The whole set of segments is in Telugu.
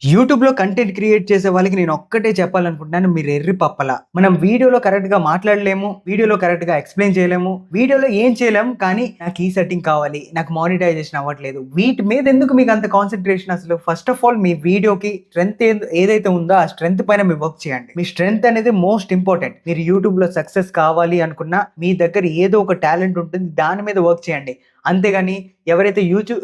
యూట్యూబ్‌లో కంటెంట్ క్రియేట్ చేసే వాళ్ళకి నేను ఒక్కటే చెప్పాలనుకుంటున్నాను. మీరు ఎర్రి పప్పల. మనం వీడియోలో కరెక్ట్‌గా మాట్లాడలేము. వీడియోలో కరెక్ట్‌గా ఎక్స్‌ప్లెయిన్ చేయలేము. వీడియోలో ఏం చేయలేము. కానీ నాకు ఈ సెట్టింగ్ కావాలి. నాకు మానిటైజేషన్ అవ్వట్లేదు. వీటి మీద ఎందుకు మీకు అంత కాన్సంట్రేషన్ అసలు? ఫస్ట్ ఆఫ్ ఆల్ మీ వీడియోకి స్ట్రెంగ్త్ ఏదైతే ఉందో ఆ స్ట్రెంగ్త్ పైన మీరు వర్క్ చేయండి. మీ స్ట్రెంగ్త్ అనేది మోస్ట్ ఇంపార్టెంట్. మీరు యూట్యూబ్‌లో సక్సెస్ కావాలి అనుకున్నా మీ దగ్గర ఏదో ఒక టాలెంట్ ఉంటుంది. దాని మీద వర్క్ చేయండి. అంతేగాని ఎవరైతే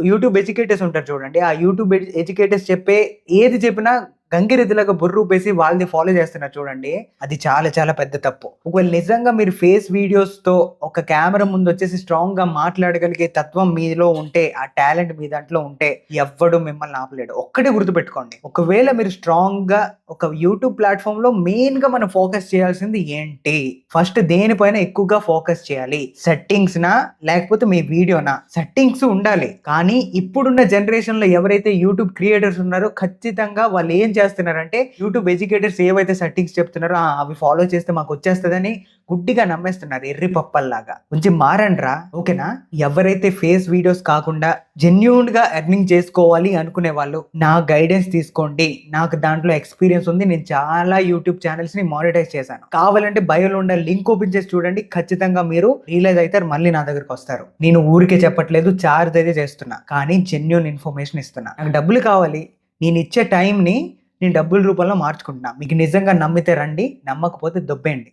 యూట్యూబ్ ఎడ్యుకేటర్స్ ఉంటారు చూడండి. ఆ యూట్యూబ్ ఎడ్యుకేటర్స్ చెప్పే ఏది చెప్పినా గంగిరెద్దులాగా బుర్రూపేసి వాళ్ళని ఫాలో చేస్తున్నారు చూడండి. అది చాలా చాలా పెద్ద తప్పు. ఒకవేళ నిజంగా మీరు ఫేస్ వీడియోస్‌తో ఒక కెమెరా ముందొచ్చేసి స్ట్రాంగ్‌గా మాట్లాడగలిగే తత్వం మీలో ఉంటే, ఆ టాలెంట్ మీ దాంట్లో ఉంటే ఎవ్వడు మిమ్మల్ని ఆపలేడు. ఒక్కటే గుర్తుపెట్టుకోండి. ఒకవేళ మీరు స్ట్రాంగ్‌గా ఒక యూట్యూబ్ ప్లాట్‌ఫార్మ్‌లో మెయిన్‌గా మనం ఫోకస్ చేయాల్సింది ఏంటి? ఫస్ట్ దేనిపైన ఎక్కువగా ఫోకస్ చేయాలి? సెట్టింగ్స్‌నా? లేకపోతే మీ వీడియోనా? సెట్టింగ్స్ ఉండాలి. కానీ ఇప్పుడున్న జనరేషన్‌లో ఎవరైతే యూట్యూబ్ క్రియేటర్స్ ఉన్నారో ఖచ్చితంగా వాళ్ళు ఏం చేస్తున్నారంటే యూట్యూబ్ ఎడ్యుకేటర్స్ ఏవైతే సెట్టింగ్స్ చెప్తున్నారో అవి ఫాలో చేస్తే మాకొచ్చేస్తదని గుడ్డిగా నమ్మేస్తున్నారు ఎర్రి పప్పల్లాగా. కొంచెం మారండ్రా. ఓకేనా? ఎవరైతే ఫేస్ వీడియోస్ కాకుండా జెన్యూన్‌గా ఎర్నింగ్ చేసుకోవాలి అనుకునే వాళ్ళు నా గైడెన్స్ తీసుకోండి. నాకు దాంట్లో ఎక్స్‌పీరియన్స్ ఉంది. నేను చాలా యూట్యూబ్ ఛానెల్స్‌ని మానిటైజ్ చేశాను. కావాలంటే బయోలో ఉన్న లింక్ ఓపెన్ చేసి చూడండి. ఖచ్చితంగా మీరు రియలైజ్ అయితారు. మళ్ళీ నా దగ్గరకొస్తారు. నేను ఊరికే చెప్పట్లేదు. చార్జ్ అయితే చేస్తున్నా. కానీ జెన్యూన్ ఇన్ఫర్మేషన్ ఇస్తున్నా. నాకు డబ్బులు కావాలి. నేనిచ్చే టైంని నేను డబ్బుల రూపంలో మార్చుకుంటున్నా. మీకు నిజంగా నమ్మితే రండి. నమ్మకపోతే దొబ్బేయండి.